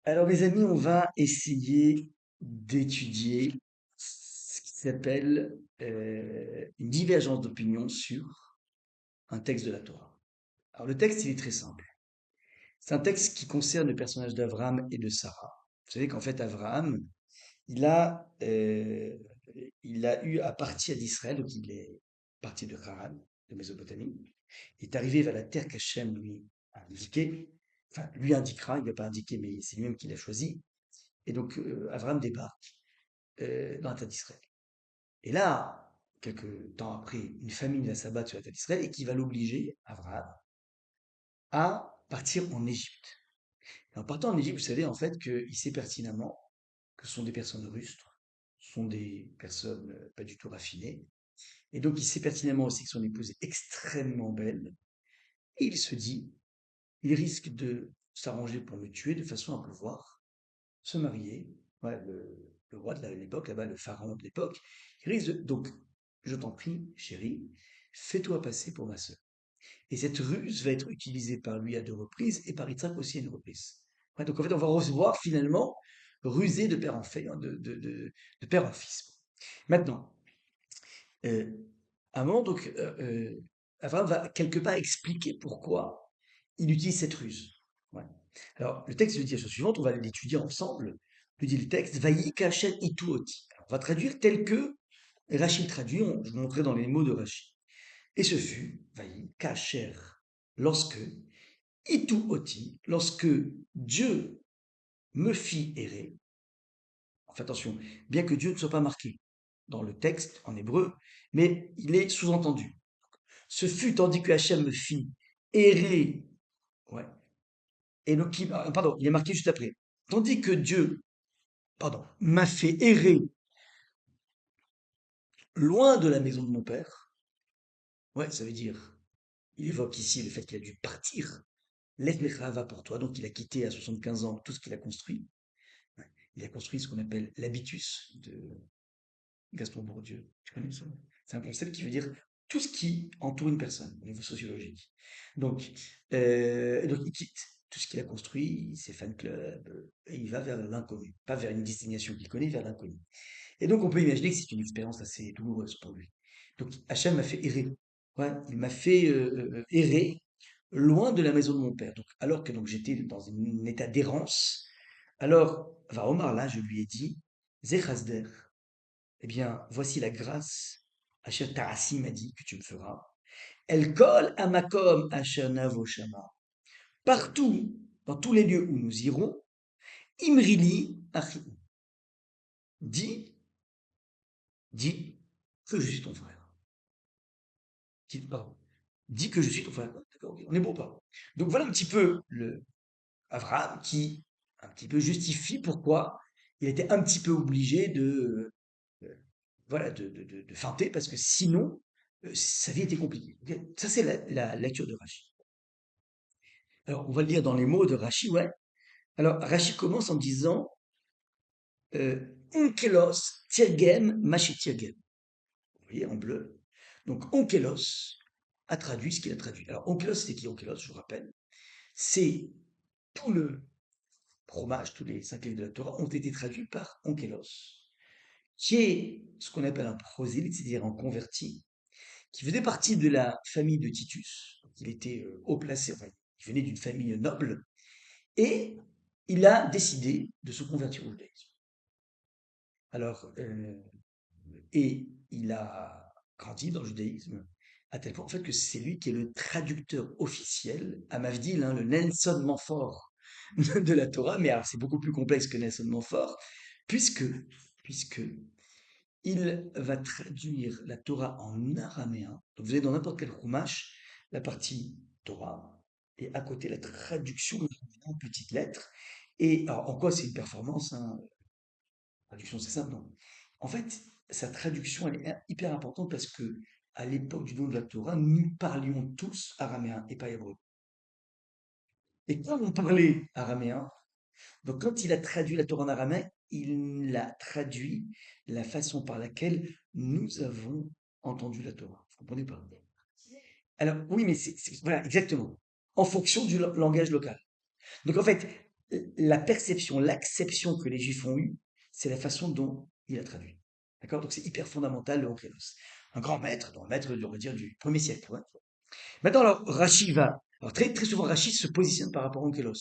Alors, mes amis, on va essayer d'étudier ce qui s'appelle une divergence d'opinion sur un texte de la Torah. Alors, le texte, il est très simple. C'est un texte qui concerne le personnage d'Abraham et de Sarah. Vous savez qu'en fait, Abraham, il a, euh, il a eu à partir d'Israël, donc il est parti de Haran, de Mésopotamie, il est arrivé vers la terre qu'Hachem lui a indiquée, enfin, lui indiquera, il ne va pas indiquer, mais c'est lui-même qui l'a choisi. Et donc, Abraham débarque dans la terre d'Israël. Et là, quelques temps après, une famine va s'abattre sur la terre d'Israël et qui va l'obliger, Abraham, à partir en Égypte. Et en partant en Égypte, vous savez en fait qu'il sait pertinemment que ce sont des personnes rustres, ce sont des personnes pas du tout raffinées. Et donc, il sait pertinemment aussi que son épouse est extrêmement belle. Et il se dit, il risque de s'arranger pour me tuer de façon à pouvoir se marier. Ouais, le roi de l'époque, là-bas, le pharaon de l'époque, il risque donc, je t'en prie, chérie, fais-toi passer pour ma sœur. Et cette ruse va être utilisée par lui à deux reprises et par Yitzhak aussi à une reprise. Ouais, donc en fait, on va recevoir finalement rusé de père en fils, de père en fils. Maintenant, euh, à un moment, donc, Abraham va quelque part expliquer pourquoi il utilise cette ruse. Ouais. Alors, le texte dit la chose suivante, on va l'étudier ensemble. Le dit le texte, Vayi kasher ituoti. On va traduire tel que Rachid traduit, je vous montrerai dans les mots de Rachid. Et ce fut, Vayi kasher, lorsque, ituoti, lorsque Dieu me fit errer. Enfin, attention, bien que Dieu ne soit pas marqué dans le texte en hébreu, mais il est sous-entendu. Ce fut tandis que Hachem me fit errer, ouais, et donc, pardon, il est marqué juste après. Tandis que Dieu, pardon, m'a fait errer loin de la maison de mon père. Ouais, ça veut dire, il évoque ici le fait qu'il a dû partir. Laisse va pour toi. Donc, il a quitté à 75 ans tout ce qu'il a construit. Ouais. Il a construit ce qu'on appelle l'habitus de Gaston Bourdieu. Tu connais ça? C'est un concept qui veut dire tout ce qui entoure une personne au niveau sociologique. Donc il quitte tout ce qu'il a construit, ses fan clubs, et il va vers l'inconnu. Pas vers une destination qu'il connaît, vers l'inconnu. Et donc, on peut imaginer que c'est une expérience assez douloureuse pour lui. Donc, Hachem m'a fait errer. Ouais, il m'a fait errer loin de la maison de mon père. Donc, alors que donc, j'étais dans un état d'errance, alors, va Omar, là, je lui ai dit, Zechazder, eh bien, voici la grâce, Asher Tarassi m'a dit que tu me feras. Elle colle à Makom Asher Navoshama. Partout, dans tous les lieux où nous irons, Imrili Achi. Dis, dis que je suis ton frère. Pardon. Dis que je suis ton frère. D'accord, ok, on est bon pas. Donc voilà un petit peu le Abraham qui un petit peu justifie pourquoi il était un petit peu obligé euh, voilà, de feinter parce que sinon sa vie était compliquée. Ok. Ça c'est la lecture de Rachid. Alors on va le lire dans les mots de Rachid, ouais. Alors Rachid commence en disant Onkelos tirgem machitirgem. Vous voyez en bleu. Donc Onkelos a traduit ce qu'il a traduit. Alors Onkelos, c'est qui Onkelos, je vous rappelle. C'est tout le fromage, tous les 5 livres de la Torah ont été traduits par Onkelos, qui est ce qu'on appelle un prosélyte, c'est-à-dire un converti, qui faisait partie de la famille de Titus. Donc, il était haut placé, enfin, il venait d'une famille noble, et il a décidé de se convertir au judaïsme. Alors, et il a grandi dans le judaïsme, à tel point en fait que c'est lui qui est le traducteur officiel, à Mavdil, hein, le Nelson Montfort de la Torah, mais alors c'est beaucoup plus complexe que Nelson Montfort, puisque, puisque il va traduire la Torah en araméen. Donc vous allez dans n'importe quel chumash, la partie Torah, et à côté la traduction en petites lettres. Et alors, en quoi c'est une performance, hein, traduction, c'est simple, non. En fait, sa traduction, elle est hyper importante parce que à l'époque du don de la Torah, nous parlions tous araméen et pas hébreu. Et comme on parlait araméen, donc quand il a traduit la Torah en araméen, il a traduit la façon par laquelle nous avons entendu la Torah. Vous comprenez pas? Alors oui, mais voilà, exactement. En fonction du langage local. Donc en fait, la perception, l'acception que les Juifs ont eue, c'est la façon dont il a traduit. D'accord? Donc c'est hyper fondamental, le Onkelos. Un grand maître, un maître, on va dire, du 1er siècle. Ouais. Maintenant, alors, Rashi va. Alors, très, très souvent, Rashi se positionne par rapport à Onkelos.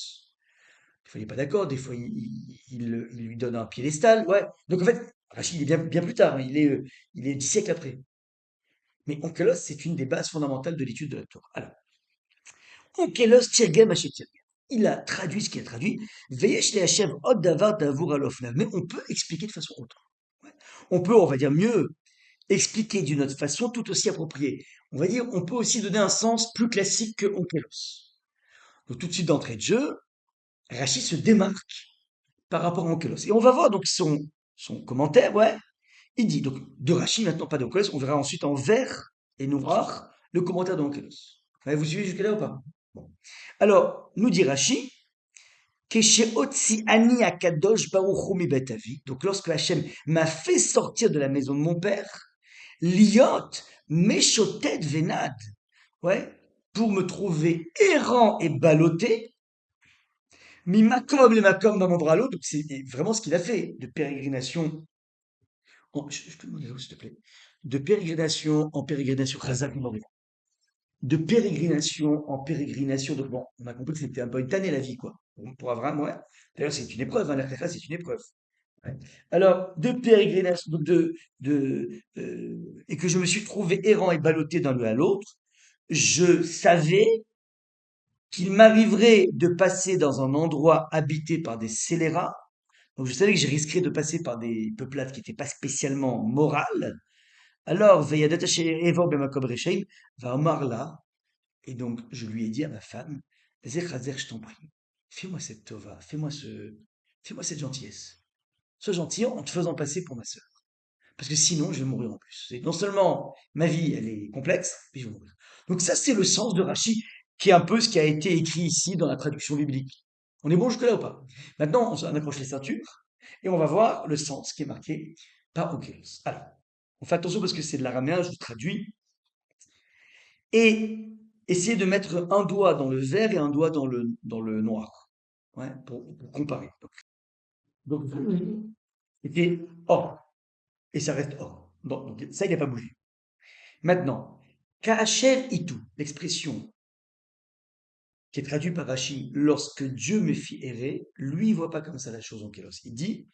Des fois, il n'est pas d'accord, des fois, il lui donne un piédestal. Ouais. Donc, en fait, Rashi, il est bien, bien plus tard, hein, il est 10 siècles après. Mais Onkelos, c'est une des bases fondamentales de l'étude de la Torah. Alors, Onkelos tirgem hachet tirgem. Il a traduit ce qu'il a traduit. Veyesh le Hashem od davar davur alofnav. Mais on peut expliquer de façon autre. Ouais. On peut, on va dire, mieux expliquer d'une autre façon tout aussi appropriée. On va dire, on peut aussi donner un sens plus classique que Onkelos. Donc tout de suite d'entrée de jeu, Rachid se démarque par rapport à Onkelos. Et on va voir donc son commentaire, ouais. Il dit, donc de Rachid, maintenant pas d'Onkelos, on verra ensuite en vert et noir le commentaire d'Onkelos. Ouais, vous suivez jusque-là ou pas? Bon. Alors, nous dit Rachid, Kesheotsi ani akadosh baruchu mi bet avi. Donc lorsque Hachem m'a fait sortir de la maison de mon père, liot meshotet venad, ouais, pour me trouver errant et ballotté, mi makom le makom dans mon bras l'autre. Donc c'est vraiment ce qu'il a fait de pérégrination. Je te demande s'il te plaît, de pérégrination en pérégrination, Chazak Mori. De pérégrination en pérégrination. Donc bon, on a compris que c'était un peu une tannée la vie, quoi. Pour Abraham, ouais. D'ailleurs, c'est une épreuve, hein, la Khacha, c'est une épreuve. Ouais. Alors, de pérégrination, donc et que je me suis trouvé errant et ballotté d'un lieu à l'autre, je savais qu'il m'arriverait de passer dans un endroit habité par des scélérats. Donc, je savais que je risquerais de passer par des peuplades qui n'étaient pas spécialement morales. Alors, Veyadat Evor Bemakom Rechaim va Omar là, et donc je lui ai dit à ma femme, Zechazer, je t'en prie, fais-moi cette tova, fais-moi cette gentillesse. Sois gentil en te faisant passer pour ma sœur. Parce que sinon, je vais mourir en plus. Non seulement ma vie, elle est complexe, puis je vais mourir. Donc ça, c'est le sens de Rachi, qui est un peu ce qui a été écrit ici dans la traduction biblique. On est bon jusque-là ou pas? Maintenant, on accroche les ceintures, et on va voir le sens qui est marqué par Onkelos. Alors, on fait attention parce que c'est de l'araméen, je vous traduis. Et essayez de mettre un doigt dans le vert et un doigt dans le noir. Ouais, pour comparer. Donc, c'était or. Et ça reste or. Bon, donc ça, il n'a pas bougé. Maintenant, Kaacher Itu, l'expression qui est traduite par Rashi, lorsque Dieu me fit errer, lui, il voit pas comme ça la chose en Kélos. Il dit,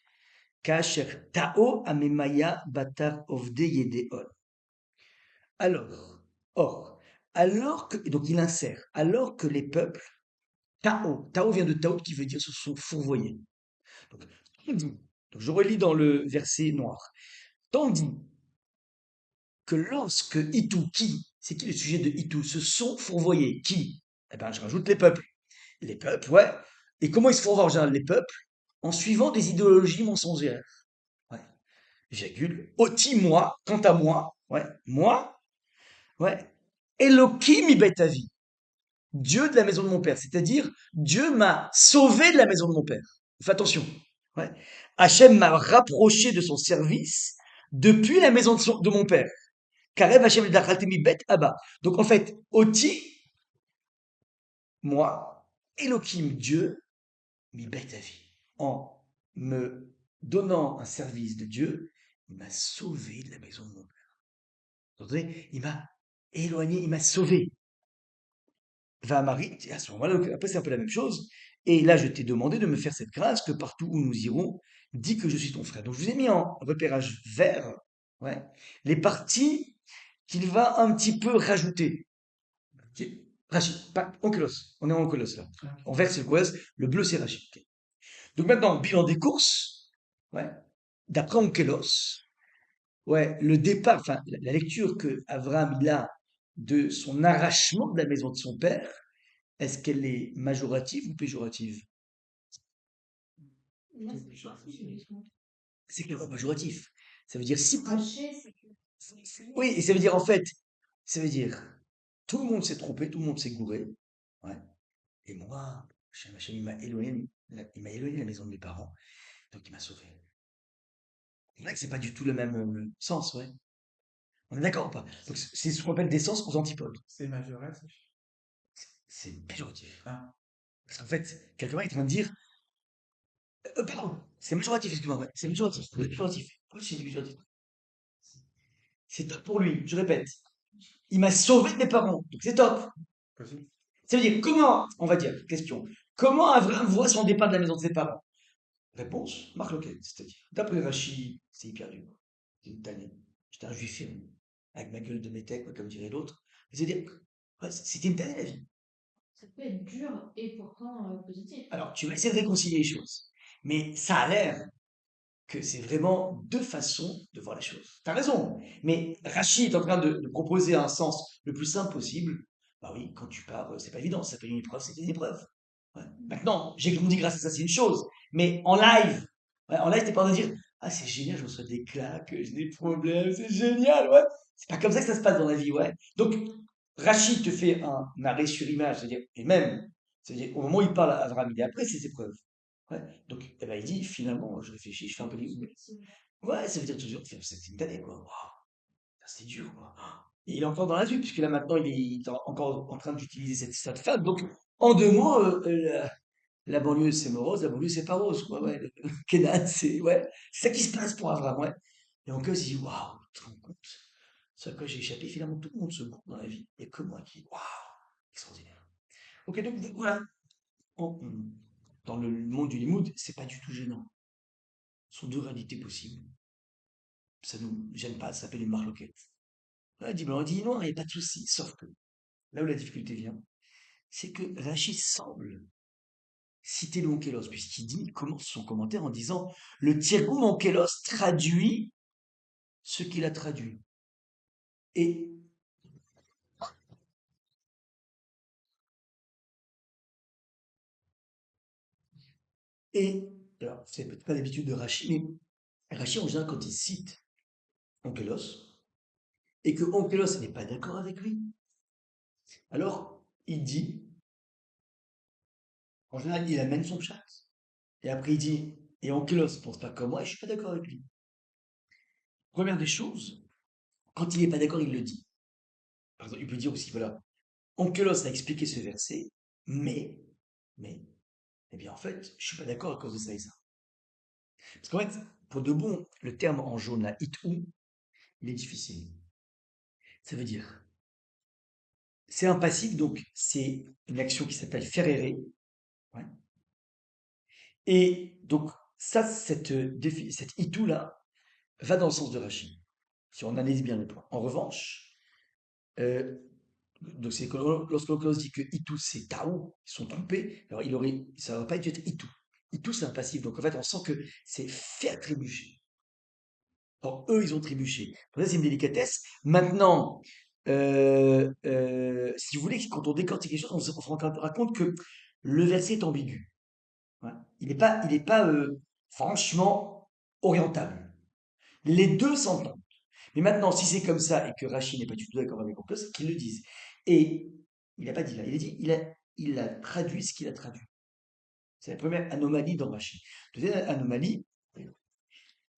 Kaacher Tao Amemaya Batar Ovde Yedeon. Alors, or, alors que, et donc il insère, alors que les peuples, Tao vient de Tao qui veut dire se sont fourvoyés. Donc, donc je relis dans le verset noir. Tandis que lorsque Itou, qui, c'est qui le sujet de Itou, se sont fourvoyés, qui? Eh ben, je rajoute les peuples. Les peuples, ouais. Et comment ils se fourvoient en général, les peuples? En suivant des idéologies mensongères. Ouais. Virgule. Oti, moi, quant à moi, ouais, moi, ouais. Elohim ibetavi. Dieu de la maison de mon père. C'est-à-dire, Dieu m'a sauvé de la maison de mon père. Fais attention. Ouais. Hachem m'a rapproché de son service depuis la maison de mon père. Karev Hashem Dachaltemi Bet Abba. Donc en fait, Oti, moi, Elohim, Dieu, mi Bet Avi. En me donnant un service de Dieu, il m'a sauvé de la maison de mon père. Vous entendez? Il m'a éloigné, il m'a sauvé. Va à Marie, et à ce moment-là, après c'est un peu la même chose. Et là, je t'ai demandé de me faire cette grâce que partout où nous irons, dis que je suis ton frère. Donc je vous ai mis en repérage vert, ouais, les parties qu'il va un petit peu rajouter. Rachid, pas Onkelos. On est en Onkelos là. En vert c'est le Koès, le bleu c'est Rachid. Ok. Donc maintenant, bilan des courses. Ouais. D'après Onkelos, ouais, le départ, enfin la lecture que Abraham il a de son arrachement de la maison de son père, est-ce qu'elle est majorative ou péjorative? C'est clairement majoratif. Ça veut dire si. Oui, et ça veut dire en fait, ça veut dire tout le monde s'est trompé, tout le monde s'est gouré. Ouais. Et moi, Hachem, il m'a éloigné de la maison de mes parents, donc il m'a sauvé. C'est vrai que c'est pas du tout le même sens, ouais. On est d'accord ou pas? Donc c'est ce qu'on appelle des sens aux antipodes. C'est majoratif. C'est péjoratif. Ah, Parce qu'en fait, quelque part, il est en train de dire, Pardon, c'est majoratif, excuse-moi, ouais, c'est majoratif, majoratif. Pourquoi j'ai dit majoratif? C'est top pour lui, je répète. Il m'a sauvé de mes parents, donc c'est top. Ça veut dire, comment, on va dire, question, comment Abraham voit son départ de la maison de ses parents? Réponse, Marc Loquet, c'est-à-dire, d'après Rachid, c'est hyper dur. C'est une tannée. J'étais un juif ferme, avec ma gueule de métèque, comme dirait l'autre. C'est-à-dire, ouais, c'était une tannée la vie. Ça peut être dur et pourtant positif. Alors, tu vas essayer de réconcilier les choses, mais ça a l'air que c'est vraiment deux façons de voir les choses. T'as raison, mais Rachid est en train de proposer un sens le plus simple possible. Bah oui, quand tu pars, c'est pas évident, ça s'appelle une épreuve, c'est une épreuve. Ouais. Maintenant, j'ai grandi grâce à ça, c'est une chose, mais ouais, en live, t'es pas en train de dire, ah c'est génial, je reçois des claques, j'ai des problèmes, c'est génial, ouais. C'est pas comme ça que ça se passe dans la vie, ouais. Donc, Rachid te fait un arrêt sur image, c'est-à-dire, et même, c'est-à-dire, au moment où il parle à Abraham, il est après ses épreuves. Ouais. Donc, eh ben, il dit, finalement, je réfléchis, je fais un peu les. Ouais, ça veut dire toujours, c'est une tannée, quoi. Waouh, c'était dur, quoi. Et il est encore dans la vie, puisque là, maintenant, il est encore en train d'utiliser cette femme. Donc, en deux mots, la banlieue, c'est morose, la banlieue, c'est pas rose, quoi. Ouais, le Kenan, c'est ouais, c'est ça qui se passe pour Avram, ouais. Et en cause, il dit, waouh, tu te rends compte? Ce à quoi j'ai échappé, finalement, tout le monde se gourre dans la vie. Il n'y a que moi qui, waouh, extraordinaire. Ok, donc voilà. Dans le monde du Limoud, c'est pas du tout gênant. Ce sont deux réalités possibles. Ça nous gêne pas, ça s'appelle une marloquette. Là, il dit blanc, il dit noir, il n'y a pas de souci. Sauf que, là où la difficulté vient, c'est que Rachid semble citer le Onkelos, puisqu'il dit, il commence son commentaire en disant le Tirgoum Onkelos traduit ce qu'il a traduit. Et, et alors, c'est peut-être pas l'habitude de Rachid, mais Rachid, en général, quand il cite Onkelos, et que Onkelos n'est pas d'accord avec lui, alors il dit, en général, il amène son chat. Et après, il dit, et Onkelos pense pas comme moi, et je suis pas d'accord avec lui. Première des choses, quand il n'est pas d'accord, il le dit. Par exemple, il peut dire aussi, voilà, Onkelos a expliqué ce verset, mais, mais, eh bien, en fait, je suis pas d'accord à cause de ça et ça. Parce qu'en fait, pour de bon, le terme en jaune, là, itou, il est difficile. Ça veut dire, c'est un passif, donc c'est une action qui s'appelle ferere. Ouais. Et donc, ça, cette itou là, va dans le sens de Rachid, si on analyse bien les points. En revanche, euh, donc c'est lorsque l'Oclos dit que Itou c'est Tao, ils sont trompés, alors ça va pas être Itou. Itou c'est un passif, donc en fait on sent que c'est faire trébucher. Or eux ils ont trébuché. Donc ça c'est une délicatesse. Maintenant, si vous voulez, quand on décortique quelque chose, on se rend compte que le verset est ambigu. Voilà. Il est pas franchement orientable. Les deux s'entendent. Mais maintenant, si c'est comme ça et que Rachid n'est pas du tout d'accord avec Oclos, c'est qu'ils le disent. Et il n'a pas dit là, il a dit, il a traduit ce qu'il a traduit. C'est la première anomalie dans Rachid. Deuxième anomalie,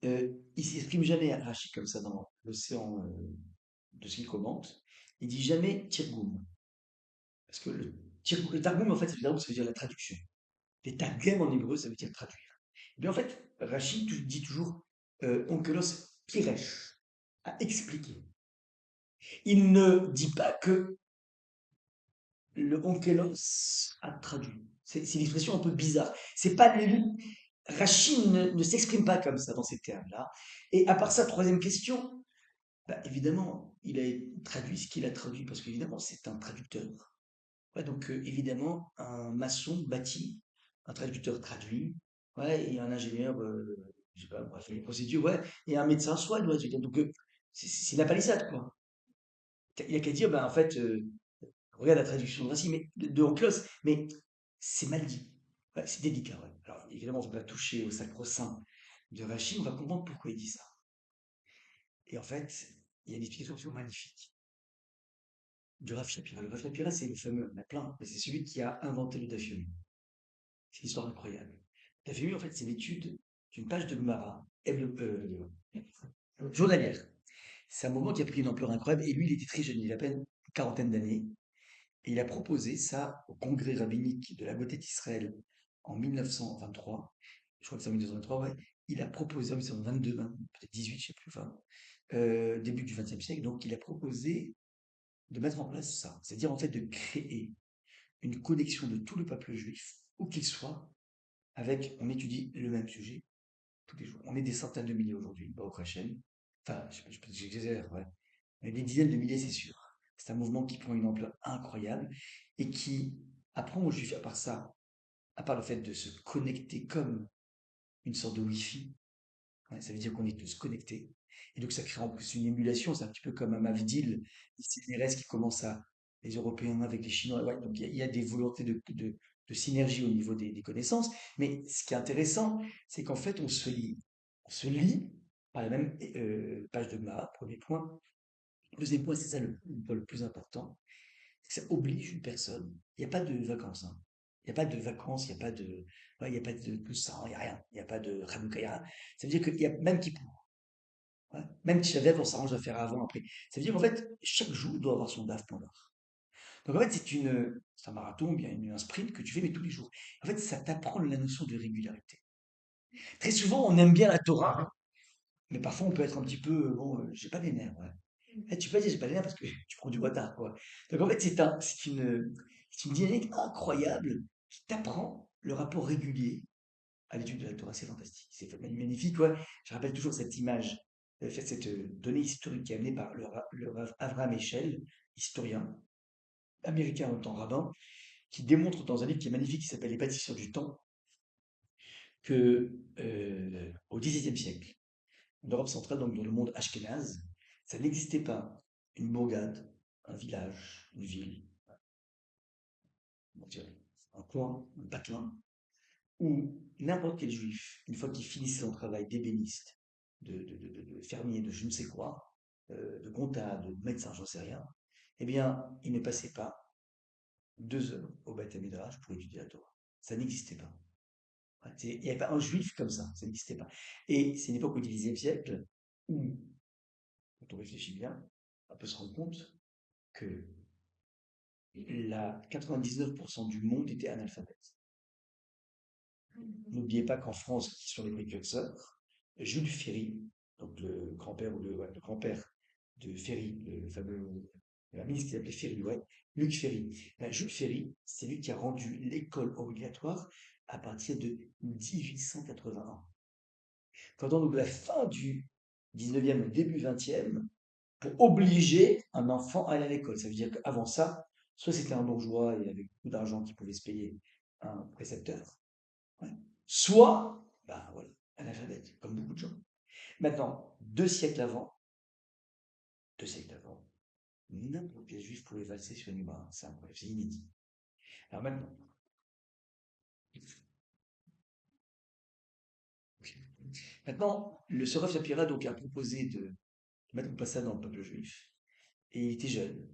il ne s'exprime jamais à Rachid comme ça dans l'océan de ce qu'il commente. Il dit jamais Tirgoum. Parce que le Targum, en fait, ça veut dire la traduction. Les Targum en hébreu, ça veut dire traduire. Et bien en fait, Rachid dit toujours Onkelos Piresh, à expliquer. Il ne dit pas que le onkelos a traduit. C'est une expression un peu bizarre. C'est pas Rachid ne s'exprime pas comme ça dans ces termes-là. Et à part ça, troisième question, bah, évidemment, il a traduit ce qu'il a traduit parce qu'évidemment, c'est un traducteur. Ouais, donc évidemment, un maçon bâtit, un traducteur traduit, ouais, et un ingénieur, je sais pas, bref, les procédures, ouais, et un médecin soigne, ouais, je veux dire, donc c'est la palissade, quoi. Il n'y a qu'à dire, ben, en fait, regarde la traduction de Racine, mais, de Onkelos, mais c'est mal dit. Ouais, c'est délicat, ouais. Alors, évidemment, on va toucher au sacro-saint de Rachid, on va comprendre pourquoi il dit ça. Et en fait, il y a une explication absolument magnifique du Rav Shapira. Le Rav Shapira, c'est le fameux, il y en a plein, mais c'est celui qui a inventé le Daf Yomi. C'est une histoire incroyable. Le Daf Yomi, en fait, c'est l'étude d'une page de Gemara journalière. C'est un moment qui a pris une ampleur incroyable, et lui, il était très jeune, il avait à peine une quarantaine d'années, et il a proposé ça au congrès rabbinique de la beauté d'Israël en 1923. je crois que c'est en 1923, ouais, il a proposé, en 1922, peut-être 18, je sais plus, enfin, début du XXe siècle, donc il a proposé de mettre en place ça, c'est-à-dire en fait de créer une connexion de tout le peuple juif, où qu'il soit, avec, on étudie le même sujet tous les jours. On est des centaines de milliers aujourd'hui, au Hashem. Enfin, j'exagère, ouais. Mais des dizaines de milliers, c'est sûr. C'est un mouvement qui prend une ampleur incroyable et qui apprend aux juifs, à part ça, à part le fait de se connecter comme une sorte de Wi-Fi, ouais, ça veut dire qu'on est tous connectés. Et donc ça crée en plus une émulation, c'est un petit peu comme un Mavdil, les CNRS qui commencent à, les Européens avec les Chinois, ouais, donc il y a des volontés de synergie au niveau des connaissances. Mais ce qui est intéressant, c'est qu'en fait on se lie par la même page de Gemara, premier point. Deuxième point, c'est ça le plus important, c'est que ça oblige une personne. Il n'y a pas de vacances, hein. Il n'y a pas de vacances, il n'y a pas de, ouais, il y a pas de tout ça, il n'y a rien. Il n'y a pas de Hanouka, il y a rien. Ça veut dire qu'il y a même qui ouais. Même si la on s'arrange à faire avant, après. Ça veut dire qu'en fait, chaque jour doit avoir son DAF pour l'heure. Donc en fait, c'est un marathon, bien un sprint que tu fais, mais tous les jours. En fait, ça t'apprend la notion de régularité. Très souvent, on aime bien la Torah, hein, mais parfois on peut être un petit peu, bon, j'ai pas les nerfs, ouais. Tu peux dire j'ai pas les nerfs parce que tu prends du retard, quoi. Donc en fait, c'est une dynamique incroyable qui t'apprend le rapport régulier à l'étude de la Torah, c'est fantastique, c'est magnifique, ouais. Je rappelle toujours cette image, cette donnée historique qui est amenée par le Rav Avraham Eshel, historien américain en temps rabbin, qui démontre dans un livre qui est magnifique, qui s'appelle Les bâtisseurs du temps, que au XVIIe siècle, en Europe centrale, donc dans le monde ashkénaze, ça n'existait pas une bourgade, un village, une ville, on dirait, un coin, un patelin, où n'importe quel juif, une fois qu'il finissait son travail d'ébéniste, de fermier, de je ne sais quoi, de comptable, de médecin, j'en sais rien, eh bien, il ne passait pas 2 heures au Beth Midrash pour étudier la Torah. Ça n'existait pas. Ouais, il n'y avait pas un juif comme ça n'existait pas. Et c'est une époque au XIXe siècle où, quand on réfléchit bien, on peut se rendre compte que 99% du monde était analphabète. N'oubliez pas qu'en France, qui sont les précurseurs, Jules Ferry, donc le grand-père ou le grand-père de Ferry, le fameux ministre qui s'appelait Ferry, ouais, Luc Ferry. Ben, Jules Ferry, c'est lui qui a rendu l'école obligatoire à partir de 1881. Pendant donc la fin du 19e au début 20e, pour obliger un enfant à aller à l'école. Ça veut dire qu'avant ça, soit c'était un bourgeois et avec beaucoup d'argent qui pouvait se payer un précepteur, ouais. Soit, ben voilà, analphabète, comme beaucoup de gens. Maintenant, 2 siècles avant, n'importe quel juif pouvait valser sur une main. C'est incroyable, c'est inédit. Alors maintenant, maintenant le Soraf Shapira donc, a proposé de mettre en place ça dans le peuple juif. Et il était jeune.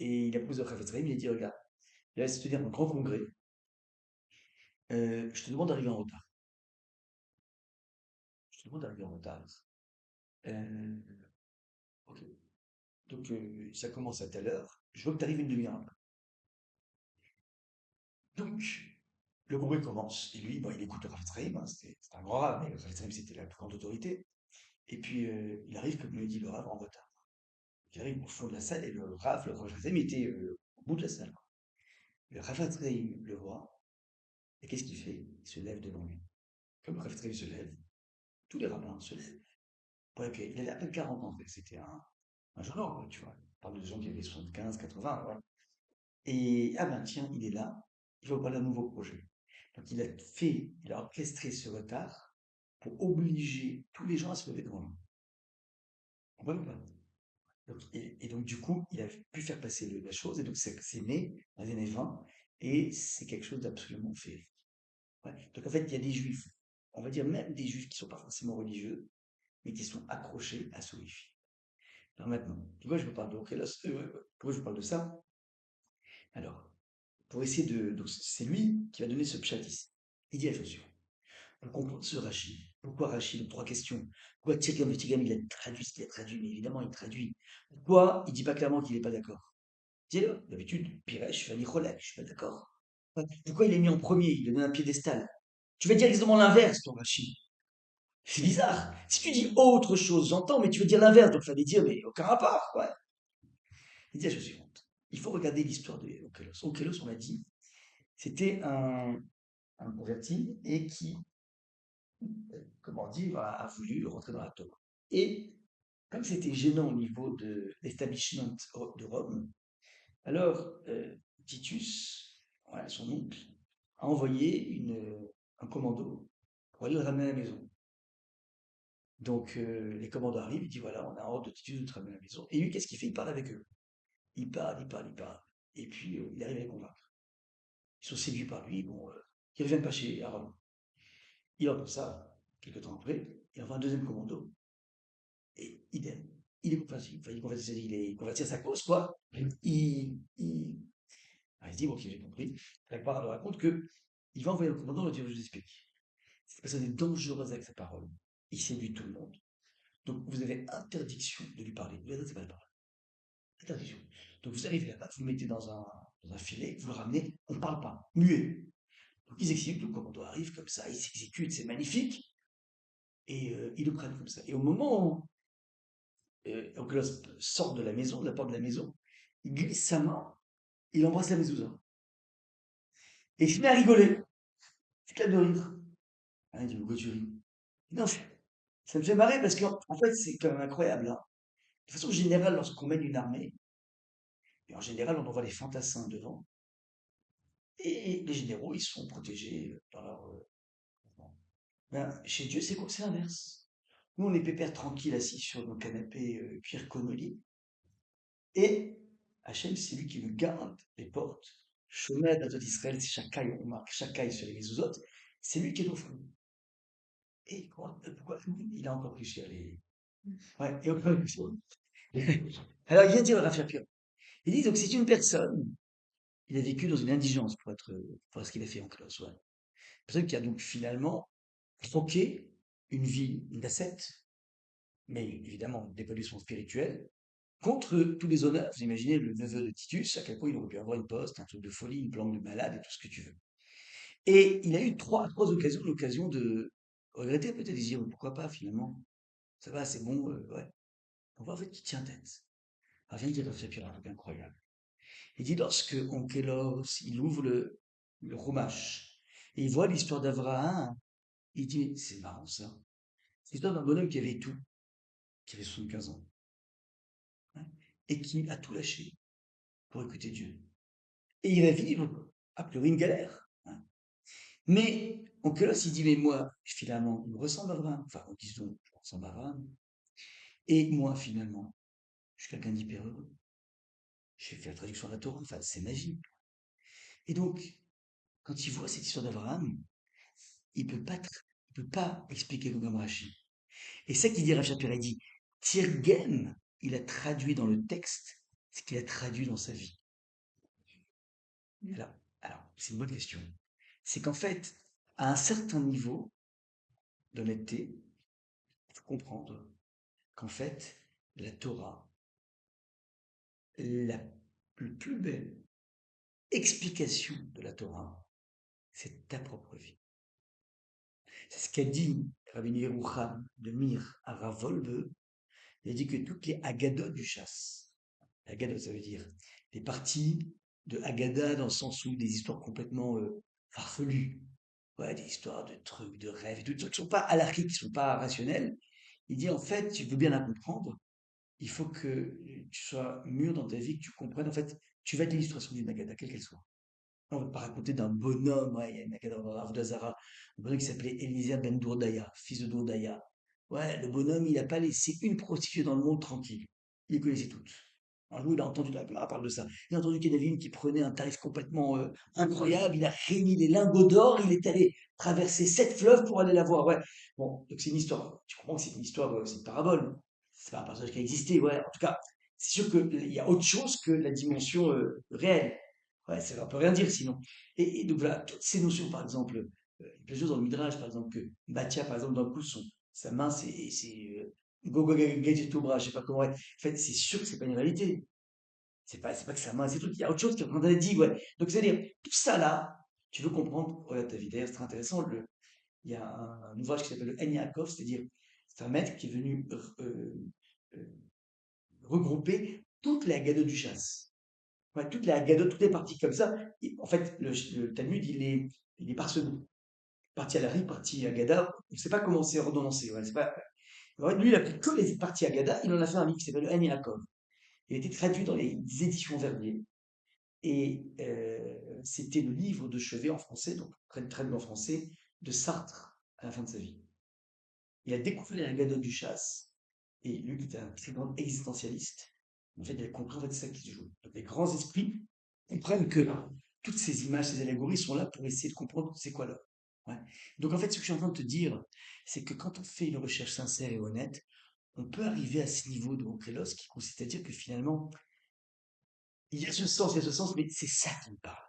Et il a proposé au Chafetz Chaim, il a dit, regarde, il va se tenir un grand congrès. Je te demande d'arriver en retard. Je te demande d'arriver en retard. Euh, ok. Donc, ça commence à telle heure. Je veux que tu arrives une demi-heure après. Donc, le congrès commence. Et lui, bon, il écoute le Rav Chaim, hein, c'était un grand rave, mais le Rav Chaim, c'était la plus grande autorité. Et puis, il arrive, comme me dit le rave, en retard. Il arrive au fond de la salle et le Rav Chaim était au bout de la salle. Le Rav Chaim le voit. Et qu'est-ce qu'il fait? Il se lève devant lui. Comme le Rav Chaim se lève, tous les rabbins se lèvent. Ouais, puis il avait à peine 40 ans, c'était un jeune homme, tu vois. On parle de gens qui avaient 75, 80, voilà. Et, ah ben tiens, il est là, il va parler d'un nouveau projet. Donc il a orchestré ce retard pour obliger tous les gens à se lever devant lui. On voit ou pas? Donc, et donc du coup, il a pu faire passer la chose, et donc c'est né dans les années 20, et c'est quelque chose d'absolument féerique. Ouais. Donc en fait, il y a des juifs, on va dire même des juifs qui ne sont pas forcément religieux, mais qui sont accrochés à ce wifi. Alors maintenant, pourquoi je vous parle pourquoi je vous parle de ça? Alors, pour essayer de. Donc, c'est lui qui va donner ce pshat ici. Il dit attention, pour comprendre ce Rashi, pourquoi Rashi? Donc, 3 questions. Pourquoi Tigam, il a traduit ce qu'il a traduit, mais évidemment, il traduit. Pourquoi il dit pas clairement qu'il n'est pas d'accord? Dis-le, d'habitude, Piresh, Fanny Cholek, je suis pas d'accord. Pourquoi il est mis en premier? Il lui donne un piédestal. Tu vas dire exactement l'inverse, ton Rachid. C'est bizarre. Si tu dis autre chose, j'entends, mais tu veux dire l'inverse, donc il fallait dire, mais aucun rapport, quoi. Il dit la chose suivante. Il faut regarder l'histoire de Onkelos. Onkelos, on l'a dit, c'était un converti et qui, comment dire, a voulu rentrer dans la Torah. Et comme c'était gênant au niveau de l'establishment de Rome, alors Titus, voilà, son oncle, a envoyé un commando pour aller le ramener à la maison. Donc les commandos arrivent, il dit voilà, on a ordre de Titus de te ramener à la maison. Et lui, qu'est-ce qu'il fait? Il parle avec eux. Il parle, il parle, il parle. Et puis il arrive à les convaincre. Ils sont séduits par lui. Bon, ils ne reviennent pas chez à Rome. Il entend ça, quelques temps après, il envoie un deuxième commando. Et idem. Il est converti, enfin, il est converti à sa cause, quoi. Il se dit, bon, ok, j'ai compris. La parole raconte que il va envoyer un commandant le dire, je vous explique. Cette personne est dangereuse avec sa parole. Il séduit tout le monde. Donc, vous avez interdiction de lui parler. Vous n'adressez pas la parole. Interdiction. Donc, vous arrivez là-bas, vous le mettez dans un filet, vous le ramenez, on ne parle pas, muet. Donc, ils exécutent, le commando arrive comme ça, ils s'exécutent, c'est magnifique. Et ils le prennent comme ça. Et au moment où Onkelos sort de la maison, de la porte de la maison, il glisse sa main, il embrasse la mezouza. Et il se met à rigoler. Il éclate de rire. Ah, il dit, pourquoi tu ris? Non, ça me fait marrer parce qu'en fait, c'est quand même incroyable, hein. De façon générale, lorsqu'on mène une armée, et en général, on envoie les fantassins devant, et les généraux, ils sont protégés dans leur mouvement. Ben, chez Dieu, c'est quoi? C'est l'inverse. Nous, on est pépère tranquille assis sur nos canapés cuir connolly, et Hachem, c'est lui qui nous garde les portes. Shomed, Adot Israël, c'est Shakai, on marque Shakai sur les mezuzot, c'est lui qui est au fond. Et pourquoi il a encore plus les. Ouais, et encore plus. Alors, il vient dire le Rav Shapiro. Il dit donc, c'est une personne, il a vécu dans une indigence pour ce qu'il a fait en classe. Ouais. Une personne qui a donc finalement troqué une vie d'ascète, mais évidemment d'évolution spirituelle, contre tous les honneurs. Vous imaginez le neveu de Titus, à quel point il aurait pu avoir une poste, un truc de folie, une plante de malade et tout ce que tu veux. Et il a eu trois occasions, l'occasion de regretter, peut-être, de dire pourquoi pas finalement. Ça va, c'est bon, ouais. On voit en fait qu'il tient tête. Alors, vient de dire Rav Shapiro un truc incroyable. Il dit lorsque Onkelos, il ouvre le Chumash, et il voit l'histoire d'Abraham, il dit, c'est marrant ça. C'est l'histoire d'un bonhomme qui avait tout, qui avait 75 ans, hein, et qui a tout lâché pour écouter Dieu. Et il va vivre, a priori, une galère, hein. Mais Onkelos, il dit, mais moi, finalement, il me ressemble à Abraham. Enfin, disons, je me ressemble à Abraham. Et moi, finalement, je suis quelqu'un d'hyper heureux. J'ai fait la traduction de la Torah, enfin, c'est magique. Et donc, quand il voit cette histoire d'Abraham, il peut pas expliquer comme Rashi. Et ça qu'il dit Rav Shapira, il dit, Tirgem, il a traduit dans le texte ce qu'il a traduit dans sa vie. Alors, c'est une bonne question. C'est qu'en fait, à un certain niveau d'honnêteté, il faut comprendre qu'en fait, la Torah, la plus belle explication de la Torah, c'est ta propre vie. C'est ce qu'a dit Rabbi Yerucham de Mir à Rav Wolbe. Il a dit que toutes les Haggadot du chasse, Haggadah, ça veut dire des parties de Haggadah dans le sens où des histoires complètement farfelues. Ouais, des histoires de trucs, de rêves, et tout, des trucs qui sont pas anarchiques, qui sont pas rationnels. Il dit en fait, tu veux bien la comprendre, il faut que tu sois mûr dans ta vie, que tu comprennes. En fait, tu vas être l'illustration d'une Haggadah, quelle qu'elle soit. On ne va pas raconter d'un bonhomme, ouais, il y a une Haggadah dans Avodah, un bonhomme qui s'appelait Eliezer ben Dourdaya, fils de Dourdaya. Ouais, le bonhomme, il n'a pas laissé une prostituée dans le monde tranquille. Il les connaissait toutes. Un jour, il a entendu, la Gemara parle de ça, il a entendu qu'il y en avait une qui prenait un tarif complètement incroyable, il a réuni les lingots d'or, il est allé traverser 7 fleuves pour aller la voir, ouais. Bon, donc c'est une histoire, tu comprends que c'est une histoire, c'est une parabole. C'est pas un personnage qui a existé, ouais. En tout cas, c'est sûr qu'il y a autre chose que la dimension réelle. Ouais, ça ne peut rien dire sinon. Et donc voilà, toutes ces notions, par exemple, il y a plein de choses dans le Midrash, par exemple, que Batia, par exemple, d'un coup, sa main, c'est Gogo Gadgetobra, je sais pas comment. Ouais. En fait, c'est sûr que c'est pas une réalité. C'est pas que sa main, c'est tout. Il y a autre chose qui est en train d'être dit, ouais. Donc, c'est-à-dire, tout ça là, tu veux comprendre, regarde ta vie. D'ailleurs, c'est très intéressant. il y a un ouvrage qui s'appelle le En Yaakov, c'est-à-dire c'est un maître qui est venu euh, regrouper toute la Haggadah du chasse. Ouais, toute la Haggadah, toutes les parties comme ça. En fait, le Talmud, il est parsemé. Partie à la partie Haggadah, on ne sait pas comment c'est ordonnancé. Ouais, c'est pas... En fait, lui, il a pris que les parties Haggadah, il en a fait un livre qui s'appelle le En Yaakov. Il a été traduit dans les éditions Verdier. Et c'était le livre de chevet en français, donc traduit en français, de Sartre à la fin de sa vie. Il a découvert la Haggadah du chasse, et lui qui était un très grand existentialiste, en fait, il a compris en fait, c'est ça qui se joue. Donc, les grands esprits comprennent que toutes ces images, ces allégories sont là pour essayer de comprendre c'est quoi là. Ouais. Donc en fait, ce que je suis en train de te dire, c'est que quand on fait une recherche sincère et honnête, on peut arriver à ce niveau de Onkelos qui consiste à dire que finalement, il y a ce sens, il y a ce sens, mais c'est ça qui me parle.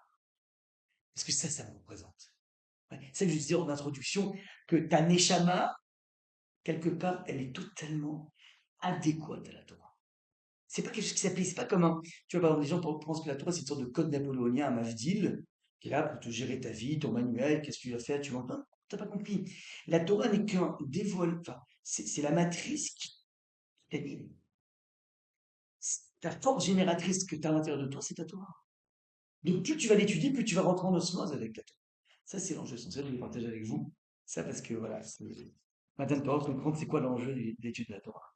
Parce que ça me représente. Ouais. C'est ça que je disais en introduction, que ta Neshama, quelque part, elle est totalement adéquate à la Torah. C'est pas quelque chose qui s'applique, c'est pas comme un. Tu vois, par exemple, les gens pensent que la Torah, c'est une sorte de code napoléonien, un Mavdil, qui est là pour te gérer ta vie, ton manuel, qu'est-ce que tu vas faire, tu l'entends. T'as pas compris. La Torah n'est qu'un dévoile, enfin, c'est la matrice qui t'anime. Ta force génératrice que tu as à l'intérieur de toi, c'est ta Torah. Donc, plus tu vas l'étudier, plus tu vas rentrer en osmose avec la Torah. Ça, c'est l'enjeu essentiel, je vais le partager avec vous. Ça, parce que voilà, matin de Torah, comprendre c'est quoi l'enjeu de l'étude de la Torah.